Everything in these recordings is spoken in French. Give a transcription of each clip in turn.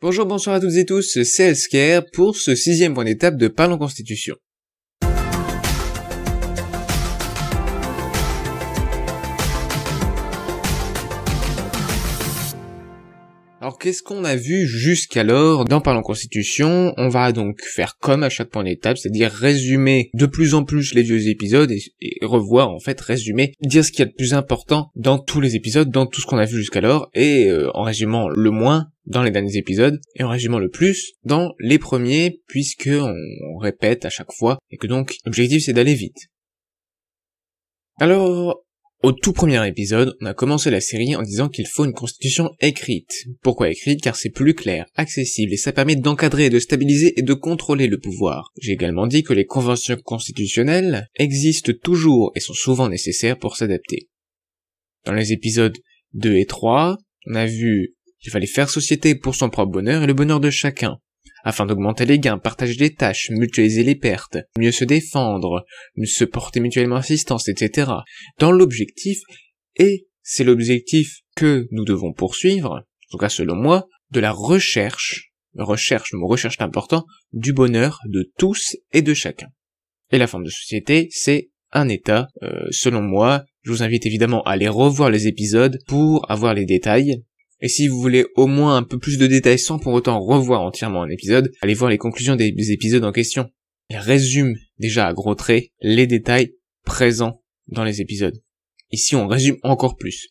Bonjour, bonsoir à toutes et tous, c'est Elsker pour ce 6e point d'étape de Parlons Constitution. Alors qu'est-ce qu'on a vu jusqu'alors dans Parlons Constitution? On va donc faire comme à chaque point d'étape, c'est-à-dire résumer de plus en plus les vieux épisodes et revoir en fait, résumer, dire ce qu'il y a de plus important dans tous les épisodes, dans tout ce qu'on a vu jusqu'alors, et en résumant le moins dans les derniers épisodes, et en résumant le plus dans les premiers, puisque on répète à chaque fois, et que donc l'objectif c'est d'aller vite. Alors, au tout premier épisode, on a commencé la série en disant qu'il faut une constitution écrite. Pourquoi écrite? Car c'est plus clair, accessible, et ça permet d'encadrer, de stabiliser et de contrôler le pouvoir. J'ai également dit que les conventions constitutionnelles existent toujours et sont souvent nécessaires pour s'adapter. Dans les épisodes 2 et 3, on a vu qu'il fallait faire société pour son propre bonheur et le bonheur de chacun, afin d'augmenter les gains, partager les tâches, mutualiser les pertes, mieux se défendre, se porter mutuellement assistance, etc. Dans l'objectif, et c'est l'objectif que nous devons poursuivre, en tout cas selon moi, de la recherche, le mot recherche est important, du bonheur de tous et de chacun. Et la forme de société, c'est un état, selon moi. Je vous invite évidemment à aller revoir les épisodes pour avoir les détails. Et si vous voulez au moins un peu plus de détails sans pour autant revoir entièrement un épisode, allez voir les conclusions des épisodes en question. Ils résument déjà à gros traits les détails présents dans les épisodes. Ici on résume encore plus.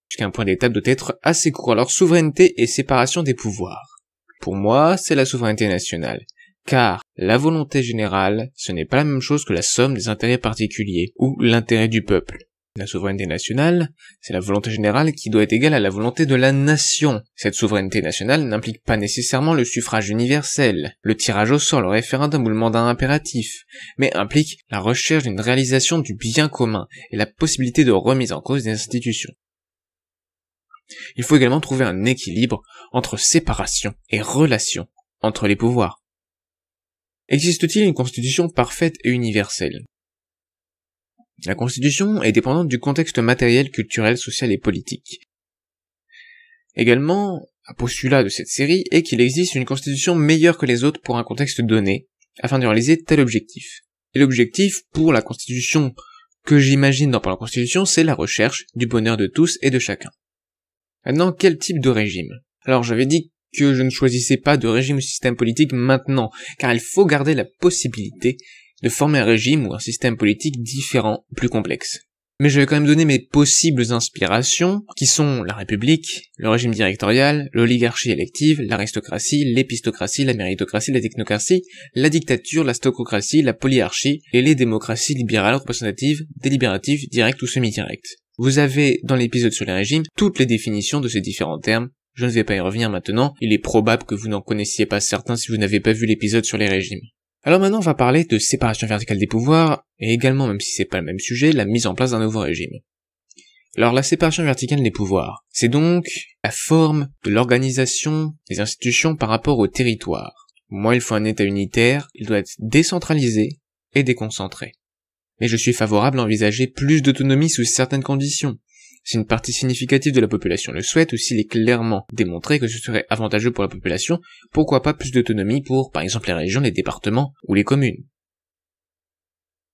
Puisqu'un point d'étape doit être assez court. Alors souveraineté et séparation des pouvoirs. Pour moi, c'est la souveraineté nationale. Car la volonté générale, ce n'est pas la même chose que la somme des intérêts particuliers ou l'intérêt du peuple. La souveraineté nationale, c'est la volonté générale qui doit être égale à la volonté de la nation. Cette souveraineté nationale n'implique pas nécessairement le suffrage universel, le tirage au sort, le référendum ou le mandat impératif, mais implique la recherche d'une réalisation du bien commun et la possibilité de remise en cause des institutions. Il faut également trouver un équilibre entre séparation et relation entre les pouvoirs. Existe-t-il une constitution parfaite et universelle? La Constitution est dépendante du contexte matériel, culturel, social et politique. Également, un postulat de cette série est qu'il existe une Constitution meilleure que les autres pour un contexte donné, afin de réaliser tel objectif. Et l'objectif pour la Constitution que j'imagine dans la Constitution, c'est la recherche du bonheur de tous et de chacun. Maintenant, quel type de régime? Alors j'avais dit que je ne choisissais pas de régime ou système politique maintenant, car il faut garder la possibilité de former un régime ou un système politique différent, plus complexe. Mais je vais quand même donner mes possibles inspirations, qui sont la République, le régime directorial, l'oligarchie élective, l'aristocratie, l'épistocratie, la méritocratie, la technocratie, la dictature, la stococratie, la polyarchie, et les démocraties libérales, représentatives, délibératives, directes ou semi-directes. Vous avez, dans l'épisode sur les régimes, toutes les définitions de ces différents termes. Je ne vais pas y revenir maintenant, il est probable que vous n'en connaissiez pas certains si vous n'avez pas vu l'épisode sur les régimes. Alors maintenant on va parler de séparation verticale des pouvoirs, et également, même si c'est pas le même sujet, la mise en place d'un nouveau régime. Alors la séparation verticale des pouvoirs, c'est donc la forme de l'organisation des institutions par rapport au territoire. Moi il faut un État unitaire, il doit être décentralisé et déconcentré. Mais je suis favorable à envisager plus d'autonomie sous certaines conditions. Si une partie significative de la population le souhaite, ou s'il est clairement démontré que ce serait avantageux pour la population, pourquoi pas plus d'autonomie pour, par exemple, les régions, les départements ou les communes.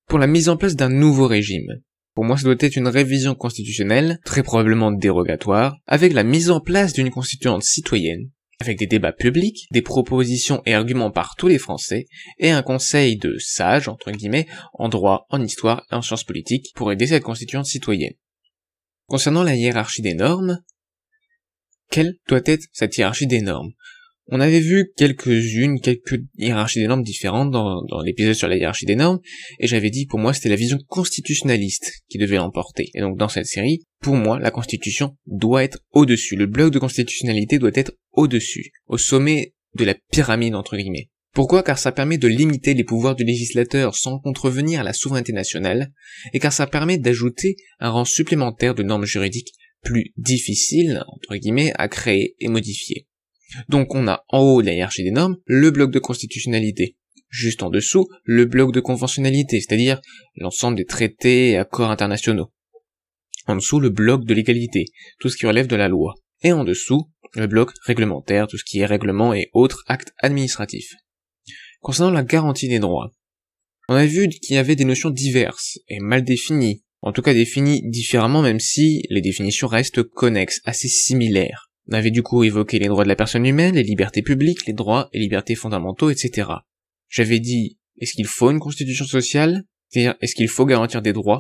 Pour la mise en place d'un nouveau régime, pour moi ça doit être une révision constitutionnelle, très probablement dérogatoire, avec la mise en place d'une constituante citoyenne, avec des débats publics, des propositions et arguments par tous les Français, et un conseil de sages, entre guillemets, en droit, en histoire et en sciences politiques, pour aider cette constituante citoyenne. Concernant la hiérarchie des normes, quelle doit être cette hiérarchie des normes? On avait vu quelques hiérarchies des normes différentes dans l'épisode sur la hiérarchie des normes, et j'avais dit que pour moi c'était la vision constitutionnaliste qui devait l'emporter. Et donc dans cette série, pour moi, la Constitution doit être au-dessus. Le bloc de constitutionnalité doit être au-dessus, au sommet de la pyramide entre guillemets. Pourquoi? Car ça permet de limiter les pouvoirs du législateur sans contrevenir à la souveraineté nationale, et car ça permet d'ajouter un rang supplémentaire de normes juridiques plus difficiles, entre guillemets, à créer et modifier. Donc on a en haut de la hiérarchie des normes, le bloc de constitutionnalité. Juste en dessous, le bloc de conventionnalité, c'est-à-dire l'ensemble des traités et accords internationaux. En dessous, le bloc de l'égalité, tout ce qui relève de la loi. et en dessous, le bloc réglementaire, tout ce qui est règlement et autres actes administratifs. Concernant la garantie des droits, on a vu qu'il y avait des notions diverses et mal définies, en tout cas définies différemment même si les définitions restent connexes, assez similaires. On avait du coup évoqué les droits de la personne humaine, les libertés publiques, les droits et libertés fondamentaux, etc. J'avais dit, est-ce qu'il faut une constitution sociale? C'est-à-dire, est-ce qu'il faut garantir des droits?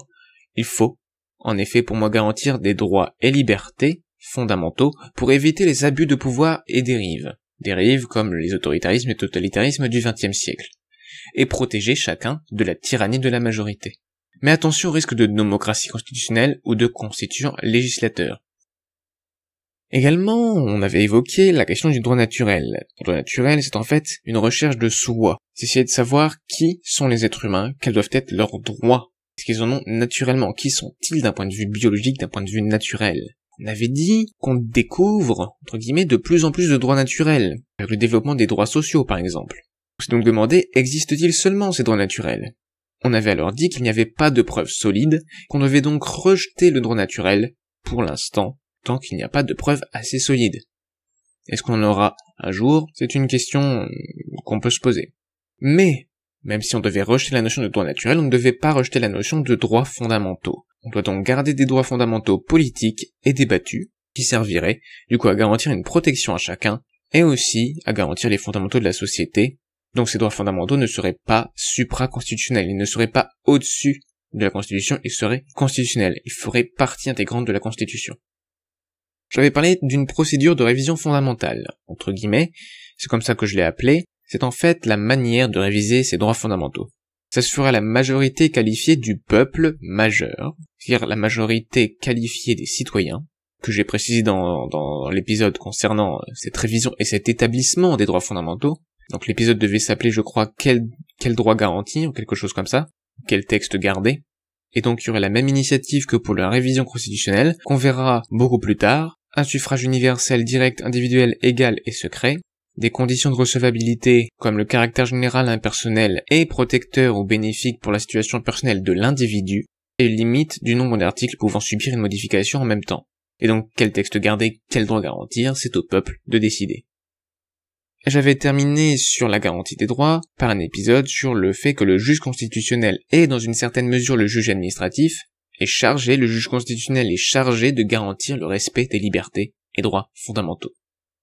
Il faut, en effet, pour moi, garantir des droits et libertés fondamentaux pour éviter les abus de pouvoir et dérives. Dérives comme les autoritarismes et totalitarismes du XXe siècle. Et protéger chacun de la tyrannie de la majorité. Mais attention au risque de démocratie constitutionnelle ou de constituant législateur. Également, on avait évoqué la question du droit naturel. Le droit naturel, c'est en fait une recherche de soi. C'est essayer de savoir qui sont les êtres humains, quels doivent être leurs droits. Est-ce qu'ils en ont naturellement? Qui sont-ils d'un point de vue biologique, d'un point de vue naturel? On avait dit qu'on découvre, entre guillemets, de plus en plus de droits naturels, avec le développement des droits sociaux par exemple. On s'est donc demandé, existent-ils seulement ces droits naturels? On avait alors dit qu'il n'y avait pas de preuves solides, qu'on devait donc rejeter le droit naturel, pour l'instant, tant qu'il n'y a pas de preuves assez solides. Est-ce qu'on en aura un jour? C'est une question qu'on peut se poser. Mais, même si on devait rejeter la notion de droit naturel, on ne devait pas rejeter la notion de droits fondamentaux. On doit donc garder des droits fondamentaux politiques et débattus, qui serviraient, du coup, à garantir une protection à chacun, et aussi à garantir les fondamentaux de la société. Donc ces droits fondamentaux ne seraient pas supraconstitutionnels, ils ne seraient pas au-dessus de la Constitution, ils seraient constitutionnels, ils feraient partie intégrante de la Constitution. J'avais parlé d'une procédure de révision fondamentale, entre guillemets, c'est comme ça que je l'ai appelé, c'est en fait la manière de réviser ces droits fondamentaux. Ça se fera à la majorité qualifiée du peuple majeur, c'est-à-dire la majorité qualifiée des citoyens, que j'ai précisé dans l'épisode concernant cette révision et cet établissement des droits fondamentaux. Donc l'épisode devait s'appeler, je crois, quel droit garanti, ou quelque chose comme ça, quel texte garder. Et donc il y aurait la même initiative que pour la révision constitutionnelle, qu'on verra beaucoup plus tard, un suffrage universel direct, individuel, égal et secret, des conditions de recevabilité comme le caractère général, impersonnel et protecteur ou bénéfique pour la situation personnelle de l'individu, et limite du nombre d'articles pouvant subir une modification en même temps. Et donc quel texte garder, quel droit garantir, c'est au peuple de décider. J'avais terminé sur la garantie des droits par un épisode sur le fait que le juge constitutionnel et dans une certaine mesure le juge administratif le juge constitutionnel est chargé de garantir le respect des libertés et droits fondamentaux.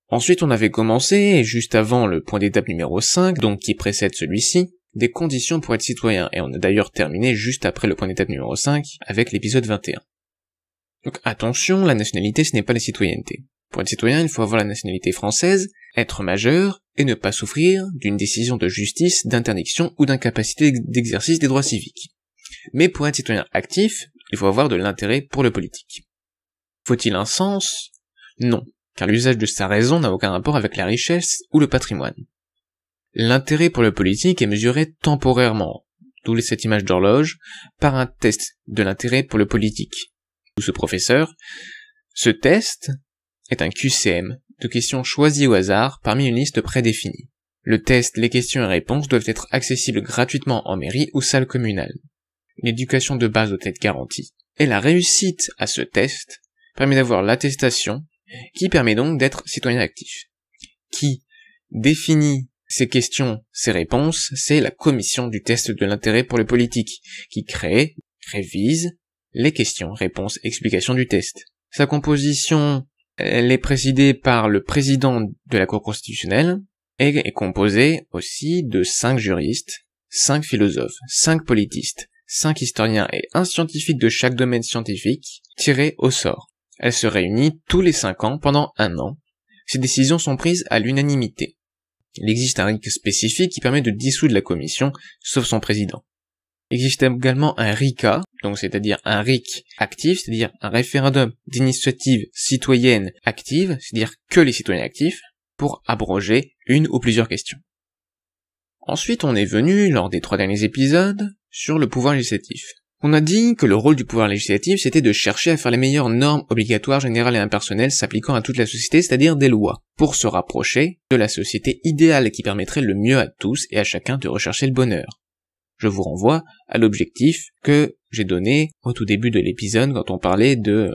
Ensuite on avait commencé, juste avant le point d'étape numéro 5, donc qui précède celui-ci, des conditions pour être citoyen, et on a d'ailleurs terminé juste après le point d'étape numéro 5 avec l'épisode 21. Donc attention, la nationalité ce n'est pas la citoyenneté. Pour être citoyen, il faut avoir la nationalité française, être majeur, et ne pas souffrir d'une décision de justice, d'interdiction ou d'incapacité d'exercice des droits civiques. Mais pour être citoyen actif, il faut avoir de l'intérêt pour le politique. Faut-il un sens? Non, car l'usage de sa raison n'a aucun rapport avec la richesse ou le patrimoine. L'intérêt pour le politique est mesuré temporairement, d'où cette image d'horloge, par un test de l'intérêt pour le politique. Ou ce professeur, ce test est un QCM, de questions choisies au hasard parmi une liste prédéfinie. Le test, les questions et réponses doivent être accessibles gratuitement en mairie ou salle communale. L'éducation de base doit être garantie. Et la réussite à ce test permet d'avoir l'attestation qui permet donc d'être citoyen actif. Qui définit ces questions, ces réponses, c'est la commission du test de l'intérêt pour le politique, qui révise les questions, réponses, explications du test. Sa composition, elle est présidée par le président de la Cour constitutionnelle, et est composée aussi de 5 juristes, 5 philosophes, 5 politistes, 5 historiens et 1 scientifique de chaque domaine scientifique, tirés au sort. Elle se réunit tous les 5 ans pendant 1 an. Ces décisions sont prises à l'unanimité. Il existe un RIC spécifique qui permet de dissoudre la commission, sauf son président. Il existe également un RICA, donc c'est-à-dire un RIC actif, c'est-à-dire un référendum d'initiative citoyenne active, c'est-à-dire que les citoyens actifs, pour abroger une ou plusieurs questions. Ensuite, on est venu, lors des 3 derniers épisodes, sur le pouvoir législatif. On a dit que le rôle du pouvoir législatif, c'était de chercher à faire les meilleures normes obligatoires, générales et impersonnelles s'appliquant à toute la société, c'est-à-dire des lois, pour se rapprocher de la société idéale qui permettrait le mieux à tous et à chacun de rechercher le bonheur. Je vous renvoie à l'objectif que j'ai donné au tout début de l'épisode quand on parlait de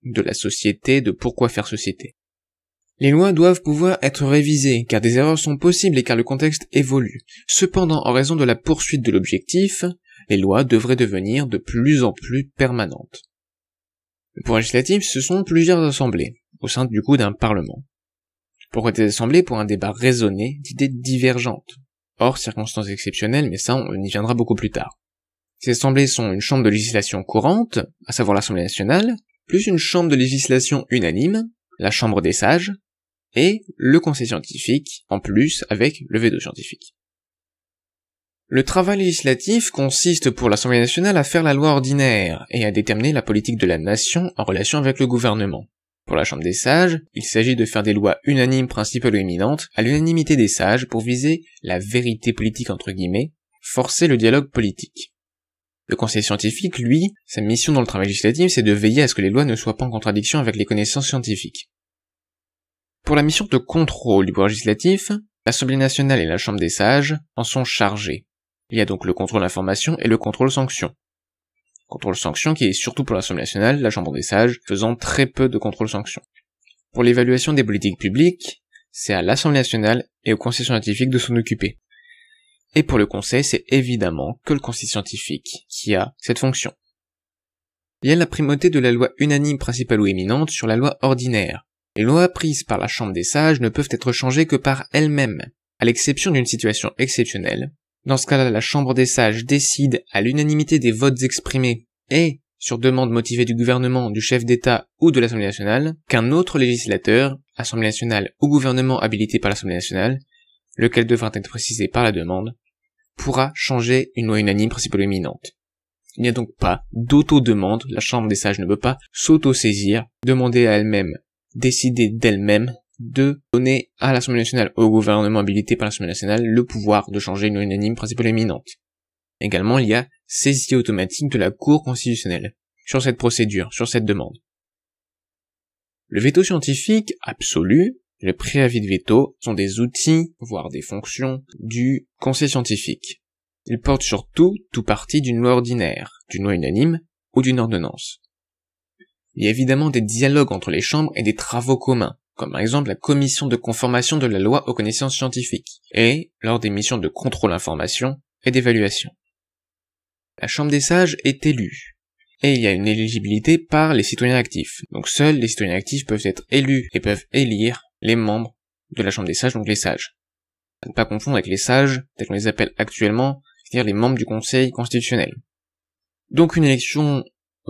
la société, de pourquoi faire société. Les lois doivent pouvoir être révisées, car des erreurs sont possibles et car le contexte évolue. Cependant, en raison de la poursuite de l'objectif, les lois devraient devenir de plus en plus permanentes. Le pouvoir législatif, ce sont plusieurs assemblées, au sein du coup d'un parlement. Pourquoi des assemblées? Pour un débat raisonné d'idées divergentes. Hors circonstances exceptionnelles, mais ça on y viendra beaucoup plus tard. Ces assemblées sont une chambre de législation courante, à savoir l'Assemblée nationale, plus une chambre de législation unanime, la chambre des sages, et le conseil scientifique, en plus avec le veto scientifique. Le travail législatif consiste pour l'Assemblée nationale à faire la loi ordinaire et à déterminer la politique de la nation en relation avec le gouvernement. Pour la Chambre des sages, il s'agit de faire des lois unanimes, principales ou éminentes, à l'unanimité des sages pour viser la vérité politique entre guillemets, forcer le dialogue politique. Le conseil scientifique, lui, sa mission dans le travail législatif, c'est de veiller à ce que les lois ne soient pas en contradiction avec les connaissances scientifiques. Pour la mission de contrôle du pouvoir législatif, l'Assemblée nationale et la Chambre des sages en sont chargées. Il y a donc le contrôle information et le contrôle sanction. Contrôle sanction qui est surtout pour l'Assemblée nationale, la Chambre des sages faisant très peu de contrôle sanction. Pour l'évaluation des politiques publiques, c'est à l'Assemblée nationale et au Conseil scientifique de s'en occuper. Et pour le Conseil, c'est évidemment que le Conseil scientifique qui a cette fonction. Il y a la primauté de la loi unanime principale ou éminente sur la loi ordinaire. Les lois prises par la Chambre des sages ne peuvent être changées que par elles-mêmes, à l'exception d'une situation exceptionnelle. Dans ce cas-là, la Chambre des sages décide à l'unanimité des votes exprimés et, sur demande motivée du gouvernement, du chef d'État ou de l'Assemblée nationale, qu'un autre législateur, Assemblée nationale ou gouvernement habilité par l'Assemblée nationale, lequel devra être précisé par la demande, pourra changer une loi unanime principale ou éminente. Il n'y a donc pas d'auto-demande, la Chambre des sages ne peut pas s'auto-saisir, demander à elle-même, décider d'elle-même, de donner à l'Assemblée nationale ou au gouvernement habilité par l'Assemblée nationale le pouvoir de changer une loi unanime principale ou éminente. Également, il y a saisie automatique de la Cour constitutionnelle sur cette procédure, sur cette demande. Le veto scientifique absolu, le préavis de veto, sont des outils, voire des fonctions, du Conseil scientifique. Ils portent sur tout parti d'une loi ordinaire, d'une loi unanime ou d'une ordonnance. Il y a évidemment des dialogues entre les chambres et des travaux communs, comme par exemple la commission de conformation de la loi aux connaissances scientifiques, et lors des missions de contrôle information et d'évaluation. La Chambre des sages est élue, et il y a une éligibilité par les citoyens actifs. Donc seuls les citoyens actifs peuvent être élus et peuvent élire les membres de la Chambre des sages, donc les sages. À ne pas confondre avec les sages, tels qu'on les appelle actuellement, c'est-à-dire les membres du Conseil constitutionnel. Donc une élection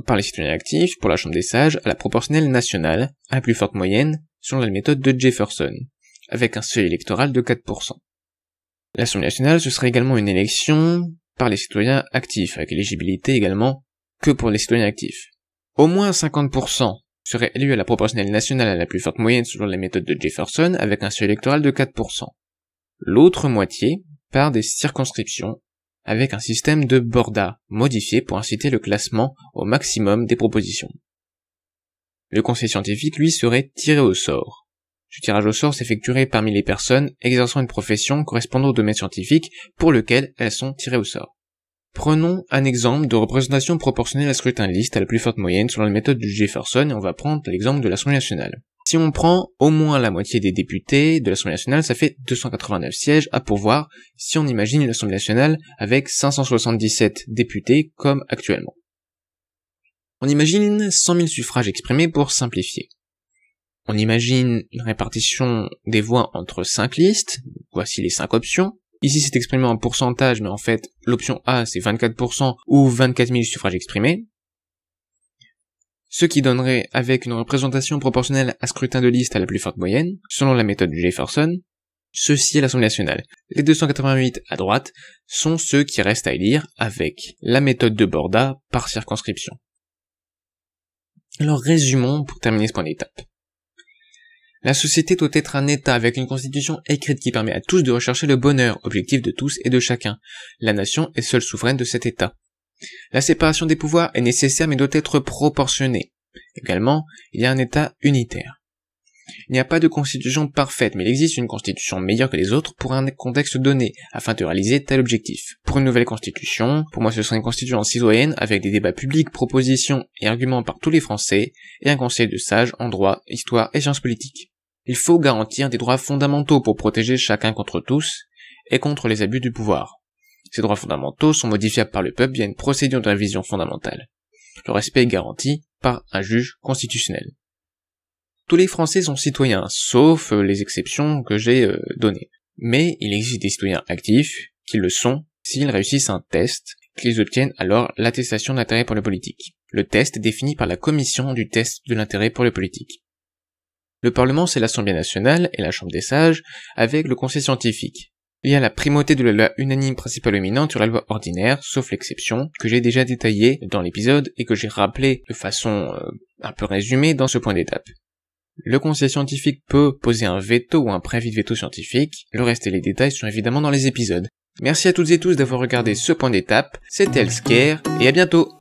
par les citoyens actifs pour la Chambre des sages à la proportionnelle nationale, à la plus forte moyenne, selon la méthode de Jefferson, avec un seuil électoral de 4%. L'Assemblée nationale, ce serait également une élection par les citoyens actifs, avec éligibilité également que pour les citoyens actifs. Au moins 50% seraient élus à la proportionnelle nationale à la plus forte moyenne selon la méthode de Jefferson, avec un seuil électoral de 4%. L'autre moitié par des circonscriptions, avec un système de borda modifié pour inciter le classement au maximum des propositions. Le conseil scientifique, lui, serait tiré au sort. Ce tirage au sort s'effectuerait parmi les personnes exerçant une profession correspondant au domaine scientifique pour lequel elles sont tirées au sort. Prenons un exemple de représentation proportionnelle à scrutin de liste à la plus forte moyenne selon la méthode de Jefferson et on va prendre l'exemple de l'Assemblée nationale. Si on prend au moins la moitié des députés de l'Assemblée nationale, ça fait 289 sièges à pourvoir si on imagine l'Assemblée nationale avec 577 députés comme actuellement. On imagine 100 000 suffrages exprimés pour simplifier. On imagine une répartition des voix entre 5 listes, voici les 5 options. Ici c'est exprimé en pourcentage, mais en fait l'option A c'est 24% ou 24 000 suffrages exprimés. Ce qui donnerait, avec une représentation proportionnelle à scrutin de liste à la plus forte moyenne, selon la méthode de Jefferson, ceci est l'Assemblée nationale. Les 288 à droite sont ceux qui restent à élire avec la méthode de Borda par circonscription. Alors résumons pour terminer ce point d'étape. La société doit être un État avec une constitution écrite qui permet à tous de rechercher le bonheur, objectif de tous et de chacun. La nation est seule souveraine de cet État. La séparation des pouvoirs est nécessaire mais doit être proportionnée. Également, il y a un État unitaire. Il n'y a pas de constitution parfaite, mais il existe une constitution meilleure que les autres pour un contexte donné, afin de réaliser tel objectif. Pour une nouvelle constitution, pour moi ce serait une constitution citoyenne avec des débats publics, propositions et arguments par tous les Français, et un conseil de sages en droit, histoire et sciences politiques. Il faut garantir des droits fondamentaux pour protéger chacun contre tous et contre les abus du pouvoir. Ces droits fondamentaux sont modifiables par le peuple via une procédure de révision fondamentale. Le respect est garanti par un juge constitutionnel. Tous les Français sont citoyens, sauf les exceptions que j'ai données. Mais il existe des citoyens actifs qui le sont s'ils réussissent un test, qu'ils obtiennent alors l'attestation d'intérêt pour le politique. Le test est défini par la commission du test de l'intérêt pour le politique. Le Parlement, c'est l'Assemblée nationale et la Chambre des sages, avec le Conseil scientifique. Il y a la primauté de la loi unanime principale dominante sur la loi ordinaire, sauf l'exception, que j'ai déjà détaillée dans l'épisode et que j'ai rappelé de façon un peu résumée dans ce point d'étape. Le Conseil scientifique peut poser un veto ou un préavis de veto scientifique, le reste et les détails sont évidemment dans les épisodes. Merci à toutes et tous d'avoir regardé ce point d'étape, c'était Healthcare, et à bientôt!